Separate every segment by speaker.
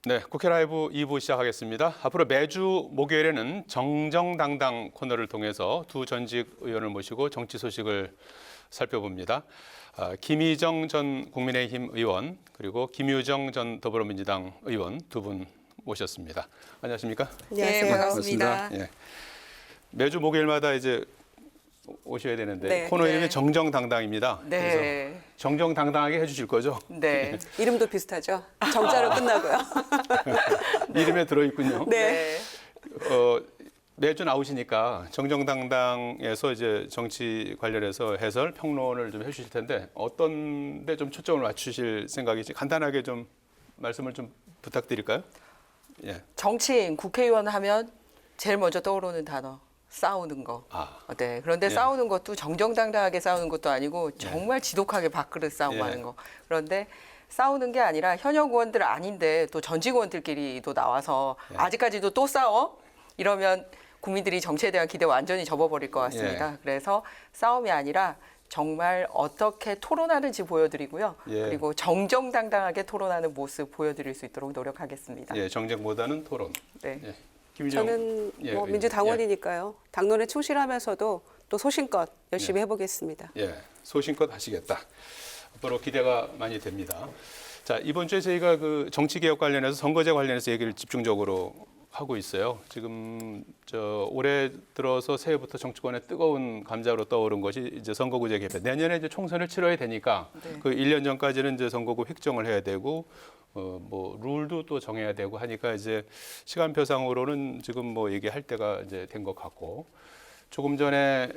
Speaker 1: 네, 국회 라이브 2부 시작하겠습니다. 앞으로 매주 목요일에는 정정당당 코너를 통해서 두 전직 의원을 모시고 정치 소식을 살펴봅니다. 김희정 전 국민의힘 의원 그리고 김유정 전 더불어민주당 의원 두 분 모셨습니다. 안녕하십니까?
Speaker 2: 안녕하세요.
Speaker 3: 네, 반갑습니다.
Speaker 1: 예. 매주 목요일마다 이제 오셔야 되는데
Speaker 2: 네.
Speaker 1: 코너 이름이
Speaker 3: 네.
Speaker 1: 정정당당입니다.
Speaker 3: 네.
Speaker 1: 그래서 정정당당하게 해주실 거죠?
Speaker 3: 네.
Speaker 2: 이름도 비슷하죠. 정자로 끝나고요.
Speaker 1: 이름에 들어있군요.
Speaker 2: 네.
Speaker 1: 매주 나오시니까 정정당당에서 이제 정치 관련해서 해설, 평론을 좀 해주실 텐데 어떤 데 좀 초점을 맞추실 생각이지 간단하게 좀 말씀을 좀 부탁드릴까요? 예.
Speaker 3: 정치인, 국회의원 하면 제일 먼저 떠오르는 단어. 싸우는 거. 네. 그런데
Speaker 1: 예.
Speaker 3: 싸우는 것도 정정당당하게 싸우는 것도 아니고 정말 지독하게 밥그릇 싸움하는
Speaker 1: 예.
Speaker 3: 거. 그런데 싸우는 게 아니라 현역 의원들 아닌데 또 전직 의원들끼리도 나와서
Speaker 1: 예.
Speaker 3: 아직까지도 또 싸워? 이러면 국민들이 정치에 대한 기대 완전히 접어버릴 것 같습니다.
Speaker 1: 예.
Speaker 3: 그래서 싸움이 아니라 정말 어떻게 토론하는지 보여드리고요.
Speaker 1: 예.
Speaker 3: 그리고 정정당당하게 토론하는 모습 보여드릴 수 있도록 노력하겠습니다.
Speaker 1: 예, 정쟁보다는 토론.
Speaker 3: 네.
Speaker 1: 예. 김희정
Speaker 2: 저는
Speaker 1: 예,
Speaker 2: 뭐 민주당원이니까요. 당론에 충실하면서도 또 소신껏 열심히 해보겠습니다.
Speaker 1: 예, 소신껏 하시겠다. 앞으로 기대가 많이 됩니다. 자, 이번 주에 저희가 그 정치개혁 관련해서 선거제 관련해서 얘기를 집중적으로 하고 있어요. 지금 올해 들어서 새해부터 정치권에 뜨거운 감자로 떠오른 것이 이제 선거구제 개편. 내년에 이제 총선을 치러야 되니까
Speaker 3: 네.
Speaker 1: 그 1년 전까지는 이제 선거구 획정을 해야 되고 뭐 룰도 또 정해야 되고 하니까 이제 시간표상으로는 지금 뭐 얘기할 때가 이제 된 것 같고 조금 전에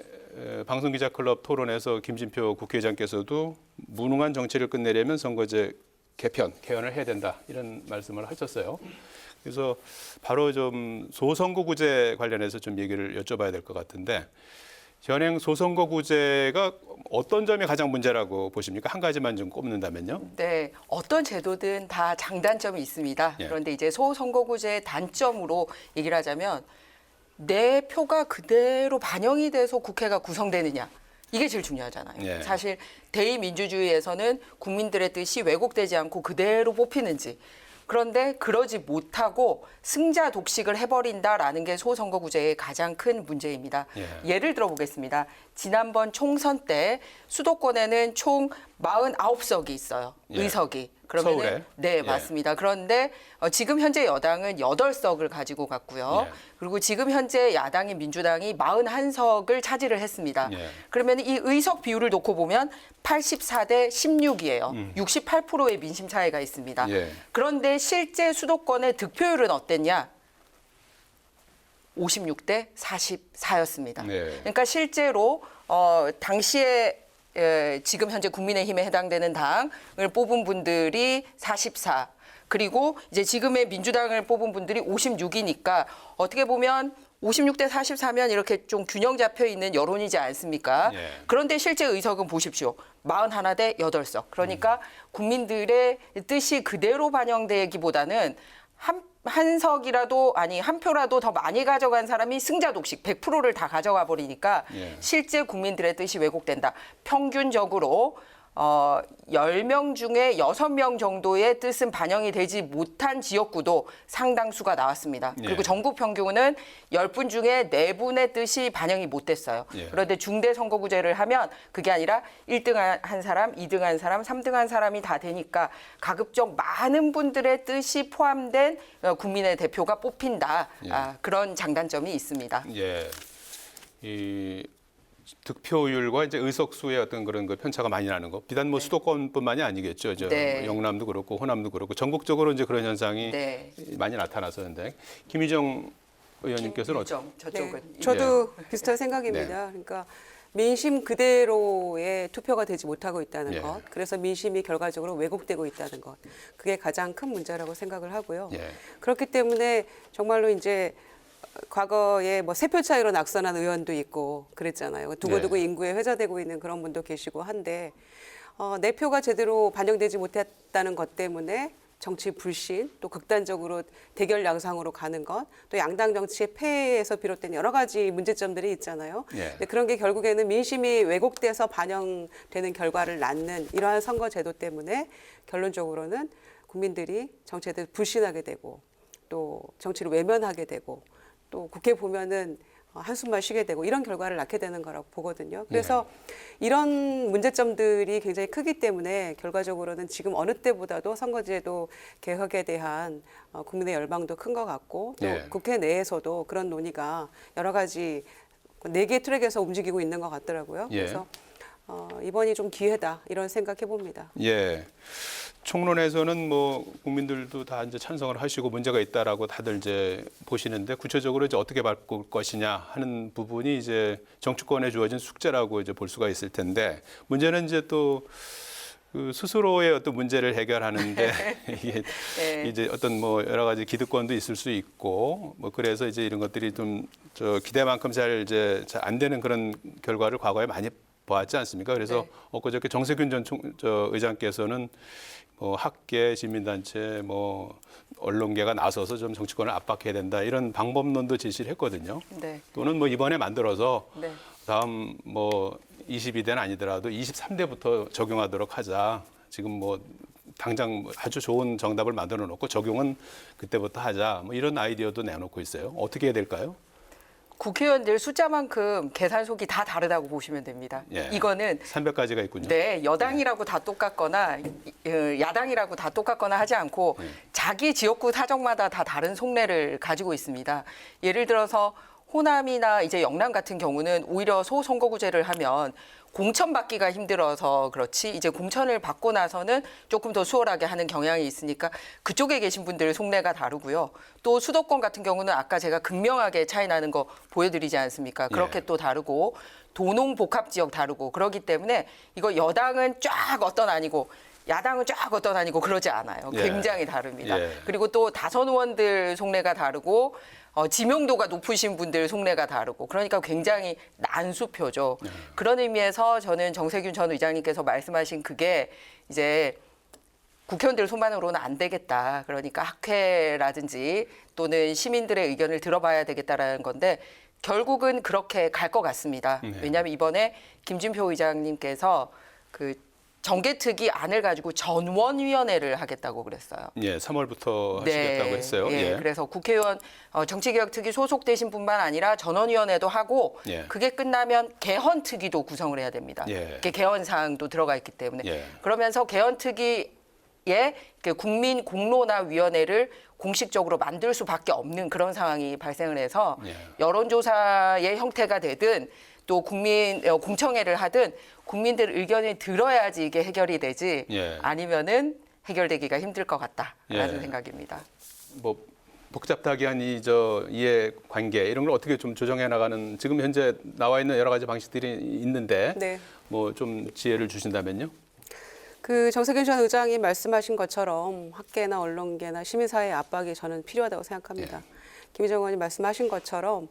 Speaker 1: 방송기자클럽 토론에서 김진표 국회의장께서도 무능한 정치를 끝내려면 선거제 개헌을 해야 된다 이런 말씀을 하셨어요. 그래서 바로 좀 소선거구제 관련해서 좀 얘기를 여쭤봐야 될 것 같은데 현행 소선거구제가 어떤 점이 가장 문제라고 보십니까? 한 가지만 좀 꼽는다면요.
Speaker 3: 네, 어떤 제도든 다 장단점이 있습니다.
Speaker 1: 예.
Speaker 3: 그런데 이제 소선거구제의 단점으로 얘기를 하자면 내 표가 그대로 반영이 돼서 국회가 구성되느냐. 이게 제일 중요하잖아요.
Speaker 1: 예.
Speaker 3: 사실 대의민주주의에서는 국민들의 뜻이 왜곡되지 않고 그대로 뽑히는지. 그런데 그러지 못하고 승자 독식을 해버린다라는 게 소선거구제의 가장 큰 문제입니다.
Speaker 1: 예.
Speaker 3: 예를 들어보겠습니다. 지난번 총선 때 수도권에는 총 49석이 있어요.
Speaker 1: 예.
Speaker 3: 의석이.
Speaker 1: 서울에?
Speaker 3: 네,
Speaker 1: 예.
Speaker 3: 맞습니다. 그런데 지금 현재 여당은 8석을 가지고 갔고요.
Speaker 1: 예.
Speaker 3: 그리고 지금 현재 야당인 민주당이 41석을 차지를 했습니다.
Speaker 1: 예.
Speaker 3: 그러면 이 의석 비율을 놓고 보면 84대 16이에요. 68%의 민심 차이가 있습니다.
Speaker 1: 예.
Speaker 3: 그런데 실제 수도권의 득표율은 어땠냐? 56대 44였습니다.
Speaker 1: 네.
Speaker 3: 그러니까 실제로 당시에 지금 현재 국민의힘에 해당되는 당을 뽑은 분들이 44. 그리고 이제 지금의 민주당을 뽑은 분들이 56이니까 어떻게 보면 56대 44면 이렇게 좀 균형 잡혀 있는 여론이지 않습니까?
Speaker 1: 예.
Speaker 3: 그런데 실제 의석은 보십시오. 41대 8석. 그러니까 국민들의 뜻이 그대로 반영되기보다는 한 석이라도 아니 한 표라도 더 많이 가져간 사람이 승자 독식 100%를 다 가져가 버리니까
Speaker 1: 예.
Speaker 3: 실제 국민들의 뜻이 왜곡된다. 평균적으로 10명 중에 6명 정도의 뜻은 반영이 되지 못한 지역구도 상당수가 나왔습니다.
Speaker 1: 예.
Speaker 3: 그리고 전국 평균은 10분 중에 4분의 뜻이 반영이 못 됐어요.
Speaker 1: 예.
Speaker 3: 그런데 중대 선거구제를 하면 그게 아니라 1등 한 사람, 2등 한 사람, 3등 한 사람이 다 되니까 가급적 많은 분들의 뜻이 포함된 국민의 대표가 뽑힌다.
Speaker 1: 예.
Speaker 3: 그런 장단점이 있습니다.
Speaker 1: 예. 이 득표율과 이제 의석수의 어떤 그런 그 편차가 많이 나는 거. 비단 뭐 수도권뿐만이 아니겠죠.
Speaker 3: 네.
Speaker 1: 영남도 그렇고 호남도 그렇고 전국적으로 이제 그런 현상이
Speaker 3: 네.
Speaker 1: 많이 나타났었는데 김희정 의원님께서는
Speaker 3: 김유정, 저쪽은.
Speaker 2: 네, 저도 비슷한 생각입니다. 그러니까 민심 그대로의 투표가 되지 못하고 있다는
Speaker 1: 예.
Speaker 2: 것, 그래서 민심이 결과적으로 왜곡되고 있다는 것, 그게 가장 큰 문제라고 생각을 하고요.
Speaker 1: 예.
Speaker 2: 그렇기 때문에 정말로 이제 과거에 뭐 3표 차이로 낙선한 의원도 있고 그랬잖아요. 두고두고
Speaker 1: 네.
Speaker 2: 인구에 회자되고 있는 그런 분도 계시고 한데 내 표가 제대로 반영되지 못했다는 것 때문에 정치 불신, 또 극단적으로 대결 양상으로 가는 것, 또 양당 정치의 폐해에서 비롯된 여러 가지 문제점들이 있잖아요.
Speaker 1: 예.
Speaker 2: 근데 그런 게 결국에는 민심이 왜곡돼서 반영되는 결과를 낳는 이러한 선거 제도 때문에 결론적으로는 국민들이 정치에 대해 불신하게 되고 또 정치를 외면하게 되고 또 국회 보면은 한숨만 쉬게 되고 이런 결과를 낳게 되는 거라고 보거든요. 그래서 이런 문제점들이 굉장히 크기 때문에 결과적으로는 지금 어느 때보다도 선거제도 개혁에 대한 국민의 열망도 큰 것 같고 또
Speaker 1: 예.
Speaker 2: 국회 내에서도 그런 논의가 여러 가지 4개 트랙에서 움직이고 있는 것 같더라고요.
Speaker 1: 예.
Speaker 2: 그래서 이번이 좀 기회다 이런 생각해 봅니다.
Speaker 1: 예. 총론에서는 뭐 국민들도 다 이제 찬성을 하시고 문제가 있다라고 다들 이제 보시는데 구체적으로 이제 어떻게 바꿀 것이냐 하는 부분이 이제 정치권에 주어진 숙제라고 이제 볼 수가 있을 텐데 문제는 이제 또 그 스스로의 어떤 문제를 해결하는데 이게
Speaker 3: 네.
Speaker 1: 이제 어떤 뭐 여러 가지 기득권도 있을 수 있고 뭐 그래서 이제 이런 것들이 좀 저 기대만큼 잘 이제 잘 안 되는 그런 결과를 과거에 많이 보았지 않습니까? 그래서
Speaker 3: 네.
Speaker 1: 엊그저께 정세균 전 의장께서는 뭐 학계, 시민단체, 뭐 언론계가 나서서 좀 정치권을 압박해야 된다 이런 방법론도 제시를 했거든요.
Speaker 3: 네.
Speaker 1: 또는 뭐 이번에 만들어서
Speaker 3: 네.
Speaker 1: 다음 뭐 22대는 아니더라도 23대부터 적용하도록 하자. 지금 뭐 당장 아주 좋은 정답을 만들어 놓고 적용은 그때부터 하자. 뭐 이런 아이디어도 내놓고 있어요. 어떻게 해야 될까요?
Speaker 3: 국회의원들 숫자만큼 계산속이 다 다르다고 보시면 됩니다.
Speaker 1: 예.
Speaker 3: 이거는
Speaker 1: 300가지가 있군요.
Speaker 3: 네, 여당이라고 다 똑같거나 야당이라고 다 똑같거나 하지 않고 자기 지역구 사정마다 다 다른 속내를 가지고 있습니다. 예를 들어서 호남이나 이제 영남 같은 경우는 오히려 소선거구제를 하면 공천 받기가 힘들어서 그렇지 이제 공천을 받고 나서는 조금 더 수월하게 하는 경향이 있으니까 그쪽에 계신 분들 속내가 다르고요. 또 수도권 같은 경우는 아까 제가 극명하게 차이 나는 거 보여드리지 않습니까? 그렇게
Speaker 1: 예.
Speaker 3: 또 다르고 도농 복합 지역 다르고 그렇기 때문에 이거 여당은 쫙 어떤 아니고 야당은 쫙 어떤 아니고 그러지 않아요.
Speaker 1: 예.
Speaker 3: 굉장히 다릅니다.
Speaker 1: 예.
Speaker 3: 그리고 또 다선 의원들 속내가 다르고 지명도가 높으신 분들 속내가 다르고 그러니까 굉장히 난수표죠. 그런 의미에서 저는 정세균 전 의장님께서 말씀하신 그게 이제 국회의원들 소만으로는 안 되겠다. 그러니까 학회라든지 또는 시민들의 의견을 들어봐야 되겠다라는 건데 결국은 그렇게 갈 것 같습니다.
Speaker 1: 네.
Speaker 3: 왜냐하면 이번에 김진표 의장님께서 그 정개특위 안을 가지고 전원위원회를 하겠다고 그랬어요.
Speaker 1: 예, 3월부터 하시겠다고 했어요.
Speaker 3: 예,
Speaker 1: 예.
Speaker 3: 그래서 국회의원 정치개혁특위 소속되신 분만 아니라 전원위원회도 하고
Speaker 1: 예.
Speaker 3: 그게 끝나면 개헌특위도 구성을 해야 됩니다.
Speaker 1: 예.
Speaker 3: 그게 개헌 사항도 들어가 있기 때문에
Speaker 1: 예.
Speaker 3: 그러면서 개헌특위에 국민 공론화위원회를 공식적으로 만들 수밖에 없는 그런 상황이 발생을 해서
Speaker 1: 예.
Speaker 3: 여론조사의 형태가 되든 또 국민 공청회를 하든 국민들 의견을 들어야지 이게 해결이 되지
Speaker 1: 예.
Speaker 3: 아니면은 해결되기가 힘들 것 같다라는
Speaker 1: 예.
Speaker 3: 생각입니다.
Speaker 1: 뭐 복잡하게한 이 저 이해 관계 이런 걸 어떻게 좀 조정해 나가는 지금 현재 나와 있는 여러 가지 방식들이 있는데
Speaker 2: 네.
Speaker 1: 뭐 좀 지혜를 주신다면요.
Speaker 2: 그 정세균 전 의장이 말씀하신 것처럼 학계나 언론계나 시민사회의 압박이 저는 필요하다고 생각합니다. 김희정 의원이 말씀하신 것처럼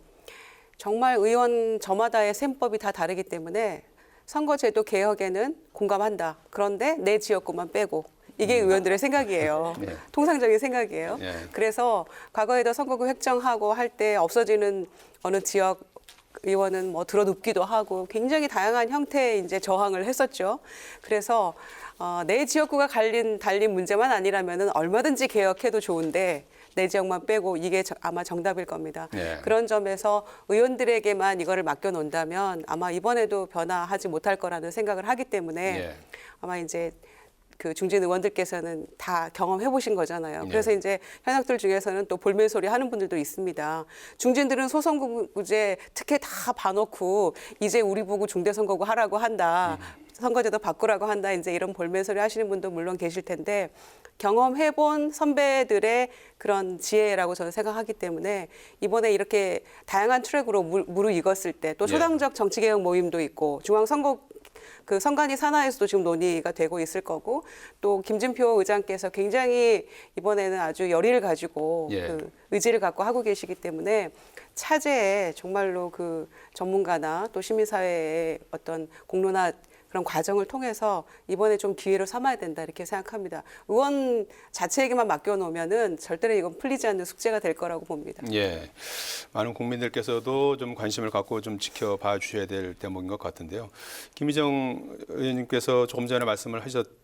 Speaker 2: 정말 의원 저마다의 셈법이 다 다르기 때문에 선거제도 개혁에는 공감한다. 그런데 내 지역구만 빼고 이게 의원들의 생각이에요.
Speaker 1: 네.
Speaker 2: 통상적인 생각이에요.
Speaker 1: 예.
Speaker 2: 그래서 과거에도 선거구 획정하고 할 때 없어지는 어느 지역 의원은 뭐 들어눕기도 하고 굉장히 다양한 형태의 이제 저항을 했었죠. 그래서 내 지역구가 달린 문제만 아니라면은 얼마든지 개혁해도 좋은데 내 지역만 빼고 이게 아마 정답일 겁니다.
Speaker 1: 네.
Speaker 2: 그런 점에서 의원들에게만 이거를 맡겨놓는다면 아마 이번에도 변화하지 못할 거라는 생각을 하기 때문에
Speaker 1: 예.
Speaker 2: 아마 이제 그 중진 의원들께서는 다 경험해 보신 거잖아요.
Speaker 1: 네.
Speaker 2: 그래서 이제 현역들 중에서는 또 볼멘 소리 하는 분들도 있습니다. 중진들은 소선거구제 특혜 다 봐놓고 이제 우리 보고 중대선거구 하라고 한다. 선거제도 바꾸라고 한다. 이제 이런 볼멘 소리 하시는 분도 물론 계실 텐데 경험해본 선배들의 그런 지혜라고 저는 생각하기 때문에 이번에 이렇게 다양한 트랙으로 무르익었을 때 또
Speaker 1: 예.
Speaker 2: 초당적 정치개혁 모임도 있고 중앙선거 그 선관위 산하에서도 지금 논의가 되고 있을 거고 또 김진표 의장께서 굉장히 이번에는 아주 열의를 가지고
Speaker 1: 예.
Speaker 2: 그 의지를 갖고 하고 계시기 때문에 차제에 정말로 그 전문가나 또 시민사회의 어떤 공론화 그런 과정을 통해서 이번에 좀 기회로 삼아야 된다 이렇게 생각합니다. 의원 자체에게만 맡겨놓으면은 절대로 이건 풀리지 않는 숙제가 될 거라고 봅니다.
Speaker 1: 예, 많은 국민들께서도 좀 관심을 갖고 좀 지켜봐 주셔야 될 대목인 것 같은데요. 김희정 의원님께서 조금 전에 말씀을 하셨던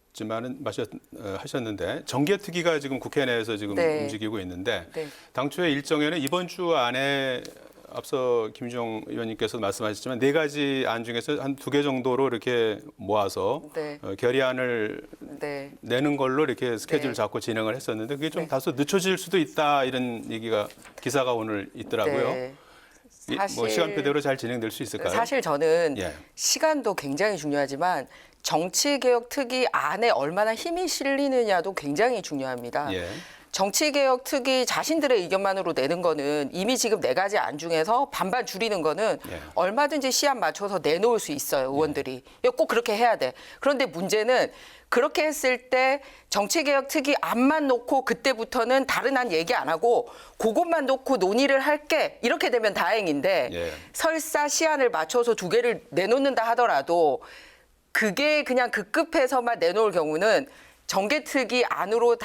Speaker 1: 하셨는데 정개특위가 지금 국회 내에서 지금
Speaker 3: 네.
Speaker 1: 움직이고 있는데
Speaker 3: 네.
Speaker 1: 당초에 일정에는 이번 주 안에 앞서 김주영 의원님께서 말씀하셨지만 4가지 안 중에서 한 2개 정도로 이렇게 모아서
Speaker 3: 네.
Speaker 1: 결의안을
Speaker 3: 네.
Speaker 1: 내는 걸로 이렇게 스케줄
Speaker 3: 네.
Speaker 1: 잡고 진행을 했었는데 그게 좀
Speaker 3: 네.
Speaker 1: 다소 늦춰질 수도 있다 이런 얘기가 기사가 오늘 있더라고요.
Speaker 3: 네.
Speaker 1: 뭐 시간표대로 잘 진행될 수 있을까요?
Speaker 3: 사실 저는
Speaker 1: 예.
Speaker 3: 시간도 굉장히 중요하지만 정치개혁특위 안에 얼마나 힘이 실리느냐도 굉장히 중요합니다.
Speaker 1: 예.
Speaker 3: 정치개혁특위 자신들의 의견만으로 내는 거는 이미 지금 4가지 안 중에서 반반 줄이는 거는
Speaker 1: 예.
Speaker 3: 얼마든지 시한 맞춰서 내놓을 수 있어요, 의원들이. 꼭 그렇게 해야 돼. 그런데 문제는 그렇게 했을 때 정치개혁특위 안만 놓고 그때부터는 다른 안 얘기 안 하고 그것만 놓고 논의를 할게 이렇게 되면 다행인데
Speaker 1: 예.
Speaker 3: 설사 시한을 맞춰서 2개를 내놓는다 하더라도 그게 그냥 그 급해서만 내놓을 경우는 정개특위 안으로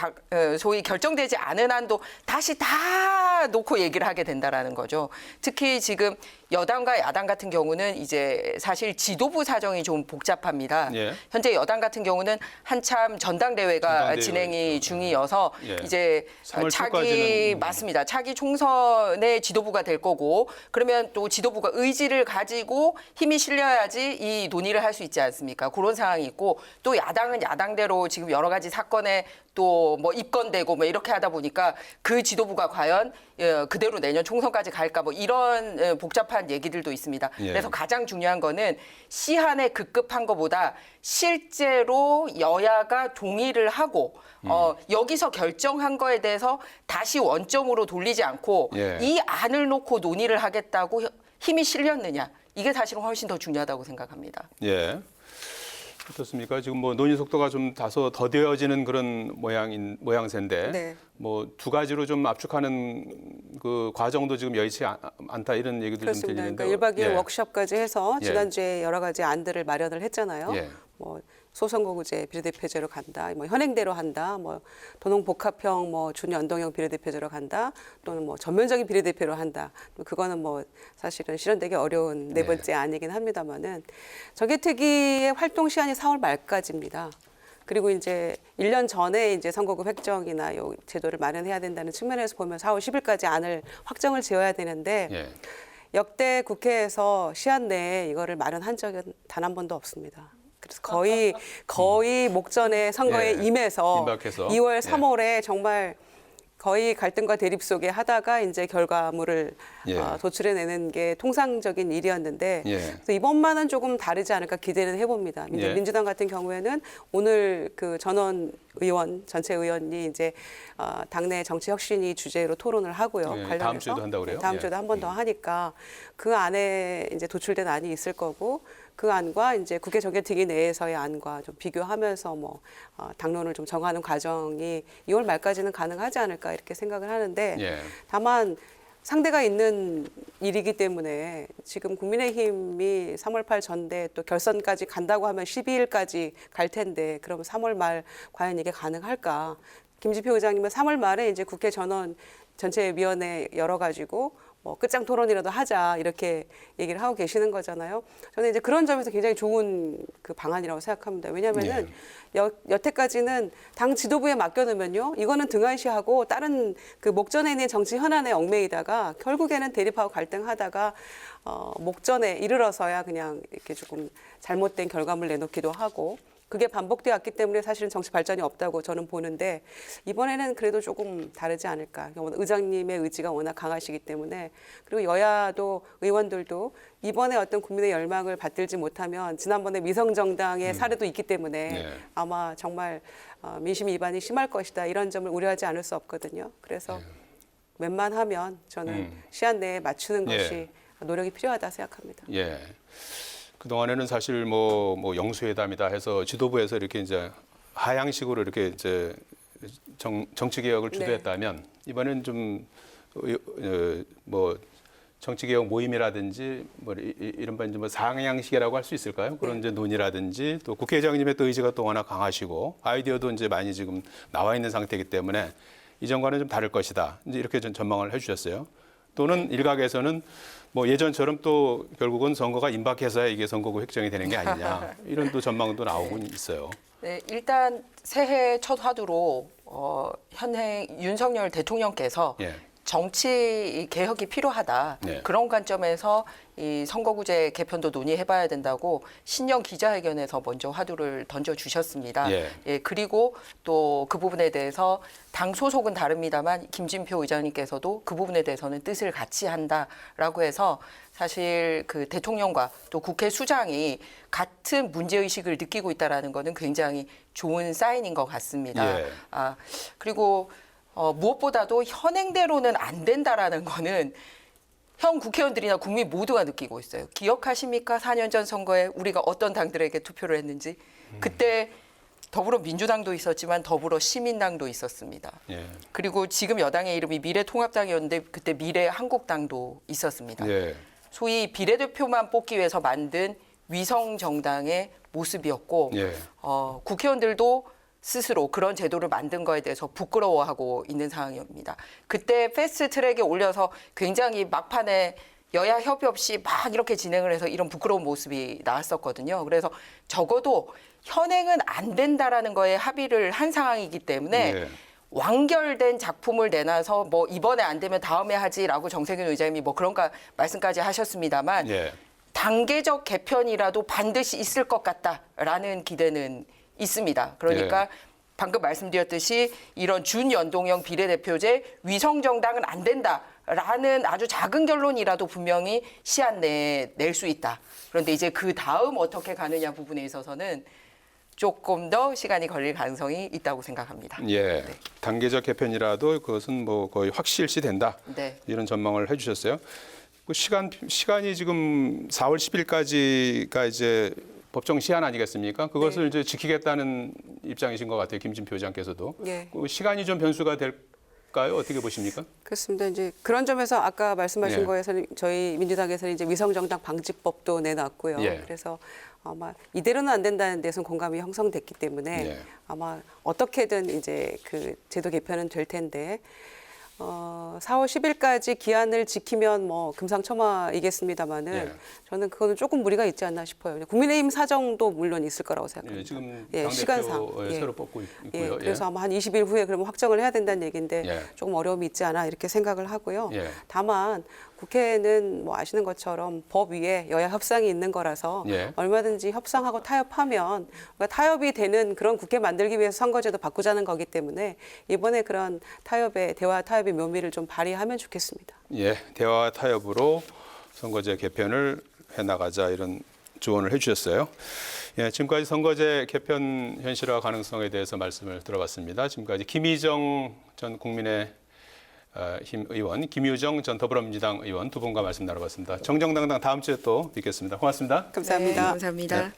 Speaker 3: 소위 결정되지 않은 한도 다시 다 놓고 얘기를 하게 된다라는 거죠. 특히 지금 여당과 야당 같은 경우는 이제 사실 지도부 사정이 좀 복잡합니다.
Speaker 1: 예.
Speaker 3: 현재 여당 같은 경우는 한참 전당대회가
Speaker 1: 전당대회가
Speaker 3: 진행이 중이어서
Speaker 1: 예.
Speaker 3: 이제
Speaker 1: 3월
Speaker 3: 차기
Speaker 1: 초까지는
Speaker 3: 맞습니다. 차기 총선의 지도부가 될 거고 그러면 또 지도부가 의지를 가지고 힘이 실려야지 이 논의를 할 수 있지 않습니까? 그런 상황이 있고 또 야당은 야당대로 지금 여러 가지 사건에 또 뭐 입건되고 뭐 이렇게 하다 보니까 그 지도부가 과연 그대로 내년 총선까지 갈까 뭐 이런 복잡한 얘기들도 있습니다.
Speaker 1: 예.
Speaker 3: 그래서 가장 중요한 거는 시한에 급급한 것보다 실제로 여야가 동의를 하고 여기서 결정한 거에 대해서 다시 원점으로 돌리지 않고
Speaker 1: 예.
Speaker 3: 이 안을 놓고 논의를 하겠다고 힘이 실렸느냐 이게 사실은 훨씬 더 중요하다고 생각합니다.
Speaker 1: 예. 어떻습니까? 지금 뭐 논의 속도가 좀 다소 더뎌지는 그런 모양새인데
Speaker 2: 네.
Speaker 1: 뭐 2가지로 좀 압축하는 그 과정도 지금 여의치 않다 이런 얘기도 좀
Speaker 2: 그렇습니다.
Speaker 1: 들리는데
Speaker 2: 그러니까 1박 2일
Speaker 1: 예.
Speaker 2: 워크숍까지 해서
Speaker 1: 예.
Speaker 2: 지난주에 여러 가지 안들을 마련을 했잖아요.
Speaker 1: 예.
Speaker 2: 뭐 소선거구제 비례대표제로 간다, 뭐 현행대로 한다, 뭐 도농복합형 뭐 준연동형 비례대표제로 간다, 또는 뭐 전면적인 비례대표로 한다. 그거는 뭐 사실은 실현되기 어려운 네 번째 안이긴 합니다만은 정개특위의 활동 시한이 4월 말까지입니다. 그리고 이제 1년 전에 이제 선거구 획정이나 요 제도를 마련해야 된다는 측면에서 보면 4월 10일까지 안을 확정을 지어야 되는데
Speaker 1: 예.
Speaker 2: 역대 국회에서 시한 내에 이거를 마련한 적은 단 한 번도 없습니다. 그래서 거의 목전에 선거에
Speaker 1: 예.
Speaker 2: 임해서
Speaker 1: 임박해서.
Speaker 2: 2월,
Speaker 1: 예.
Speaker 2: 3월에 정말 거의 갈등과 대립 속에 하다가 이제 결과물을
Speaker 1: 예.
Speaker 2: 도출해내는 게 통상적인 일이었는데
Speaker 1: 예.
Speaker 2: 그래서 이번만은 조금 다르지 않을까 기대는 해봅니다.
Speaker 1: 예.
Speaker 2: 민주당 같은 경우에는 오늘 그 전원 의원 전체 의원이 이제 당내 정치 혁신이 주제로 토론을 하고요.
Speaker 1: 예,
Speaker 2: 관련해서
Speaker 1: 다음 주에도 한다고 그래요?
Speaker 2: 다음
Speaker 1: 예.
Speaker 2: 주에도 한 번 더 하니까 그 안에 이제 도출된 안이 있을 거고 그 안과 이제 국회 정개특위 내에서의 안과 좀 비교하면서 뭐 당론을 좀 정하는 과정이 2월 말까지는 가능하지 않을까 이렇게 생각을 하는데
Speaker 1: 예.
Speaker 2: 다만 상대가 있는 일이기 때문에 지금 국민의힘이 3월 8 전대 또 결선까지 간다고 하면 12일까지 갈 텐데 그럼 3월 말 과연 이게 가능할까? 김지표 의장님은 3월 말에 이제 국회 전원 전체 위원회 열어가지고 뭐 끝장 토론이라도 하자 이렇게 얘기를 하고 계시는 거잖아요. 저는 이제 그런 점에서 굉장히 좋은 그 방안이라고 생각합니다. 왜냐하면은 여태까지는 당 지도부에 맡겨놓으면요, 이거는 등한시하고 다른 그 목전에 있는 정치 현안에 얽매이다가 결국에는 대립하고 갈등하다가 목전에 이르러서야 그냥 이렇게 조금 잘못된 결과물 내놓기도 하고. 그게 반복되었기 때문에 사실은 정치 발전이 없다고 저는 보는데 이번에는 그래도 조금 다르지 않을까. 의장님의 의지가 워낙 강하시기 때문에 그리고 여야도 의원들도 이번에 어떤 국민의 열망을 받들지 못하면 지난번에 미성정당의 사례도 있기 때문에
Speaker 1: 네.
Speaker 2: 아마 정말 민심 위반이 심할 것이다. 이런 점을 우려하지 않을 수 없거든요. 그래서 웬만하면 저는 시한 내에 맞추는
Speaker 1: 예.
Speaker 2: 것이 노력이 필요하다 생각합니다.
Speaker 1: 예. 그동안에는 사실 뭐 영수회담이다 해서 지도부에서 이렇게 이제 하향식으로 이렇게 이제 정치 개혁을 주도했다면 이번엔 좀 뭐 정치 개혁 모임이라든지 뭐 이른바 이제 뭐 상향식이라고 할 수 있을까요? 그런 이제 논의라든지 또 국회의장님의 또 의지가 또 워낙 강하시고 아이디어도 이제 많이 지금 나와 있는 상태이기 때문에 이전과는 좀 다를 것이다. 이제 이렇게 좀 전망을 해주셨어요. 또는 일각에서는 뭐 예전처럼 또 결국은 선거가 임박해서야 이게 선거구 획정이 되는 게 아니냐 이런 또 전망도 나오곤 있어요.
Speaker 3: 네, 일단 새해 첫 화두로 현행 윤석열 대통령께서
Speaker 1: 예.
Speaker 3: 정치 개혁이 필요하다.
Speaker 1: 네.
Speaker 3: 그런 관점에서 이 선거구제 개편도 논의해봐야 된다고 신년 기자회견에서 먼저 화두를 던져주셨습니다.
Speaker 1: 예.
Speaker 3: 그리고 또 그 부분에 대해서 당 소속은 다릅니다만 김진표 의장님께서도 그 부분에 대해서는 뜻을 같이 한다라고 해서 사실 그 대통령과 또 국회 수장이 같은 문제의식을 느끼고 있다라는 것은 굉장히 좋은 사인인 것 같습니다.
Speaker 1: 예.
Speaker 3: 그리고 무엇보다도 현행대로는 안 된다라는 거는 현 국회의원들이나 국민 모두가 느끼고 있어요. 기억하십니까? 4년 전 선거에 우리가 어떤 당들에게 투표를 했는지. 그때 더불어민주당도 있었지만 더불어시민당도 있었습니다.
Speaker 1: 예.
Speaker 3: 그리고 지금 여당의 이름이 미래통합당이었는데 그때 미래한국당도 있었습니다.
Speaker 1: 예.
Speaker 3: 소위 비례대표만 뽑기 위해서 만든 위성정당의 모습이었고
Speaker 1: 예.
Speaker 3: 국회의원들도 스스로 그런 제도를 만든 거에 대해서 부끄러워하고 있는 상황입니다. 그때 패스트트랙에 올려서 굉장히 막판에 여야 협의 없이 막 이렇게 진행을 해서 이런 부끄러운 모습이 나왔었거든요. 그래서 적어도 현행은 안 된다라는 거에 합의를 한 상황이기 때문에
Speaker 1: 예.
Speaker 3: 완결된 작품을 내놔서 뭐 이번에 안 되면 다음에 하지라고 정세균 의장님이 뭐 그런 말씀까지 하셨습니다만
Speaker 1: 예.
Speaker 3: 단계적 개편이라도 반드시 있을 것 같다라는 기대는 있습니다. 그러니까
Speaker 1: 예.
Speaker 3: 방금 말씀드렸듯이 이런 준연동형 비례대표제 위성정당은 안 된다라는 아주 작은 결론이라도 분명히 시한 내에 낼 수 있다. 그런데 이제 그 다음 어떻게 가느냐 부분에 있어서는 조금 더 시간이 걸릴 가능성이 있다고 생각합니다.
Speaker 1: 예. 단계적 개편이라도 그것은 뭐 거의 확실시 된다.
Speaker 3: 네.
Speaker 1: 이런 전망을 해주셨어요. 그 시간이 지금 4월 10일까지가 이제 법정 시한 아니겠습니까? 그것을 이제 지키겠다는 입장이신 것 같아요. 김진표 의장께서도.
Speaker 2: 예.
Speaker 1: 그 시간이 좀 변수가 될까요? 어떻게 보십니까?
Speaker 2: 그렇습니다. 이제 그런 점에서 아까 말씀하신
Speaker 1: 예.
Speaker 2: 거에서는 저희 민주당에서는 이제 위성정당 방지법도 내놨고요.
Speaker 1: 예.
Speaker 2: 그래서 아마 이대로는 안 된다는 데서는 공감이 형성됐기 때문에
Speaker 1: 예.
Speaker 2: 아마 어떻게든 이제 그 제도 개편은 될 텐데 4월 10일까지 기한을 지키면 뭐 금상첨화이겠습니다만은
Speaker 1: 예.
Speaker 2: 저는 그거는 조금 무리가 있지 않나 싶어요. 국민의힘 사정도 물론 있을 거라고 생각합니다.
Speaker 1: 예, 지금
Speaker 2: 예, 시간상.
Speaker 1: 당대표
Speaker 2: 예.
Speaker 1: 새로 뽑고
Speaker 2: 예,
Speaker 1: 있고요.
Speaker 2: 그래서 아마 한 20일 후에 그러면 확정을 해야 된다는 얘기인데
Speaker 1: 예.
Speaker 2: 조금 어려움이 있지 않아 이렇게 생각을 하고요.
Speaker 1: 예.
Speaker 2: 다만 국회는 뭐 아시는 것처럼 법 위에 여야 협상이 있는 거라서
Speaker 1: 예.
Speaker 2: 얼마든지 협상하고 타협하면 그러니까 타협이 되는 그런 국회 만들기 위해서 선거제도 바꾸자는 거기 때문에 이번에 그런 대화 타협의 묘미를 좀 발휘하면 좋겠습니다.
Speaker 1: 예, 대화 타협으로 선거제 개편을 해나가자 이런 조언을 해주셨어요. 예, 지금까지 선거제 개편 현실화 가능성에 대해서 말씀을 들어봤습니다. 지금까지 김희정 전 국민의힘 의원, 김유정 전 더불어민주당 의원 두 분과 말씀 나눠봤습니다. 정정당당 다음 주에 또 뵙겠습니다. 고맙습니다.
Speaker 2: 감사합니다.
Speaker 3: 네, 감사합니다.
Speaker 1: 네.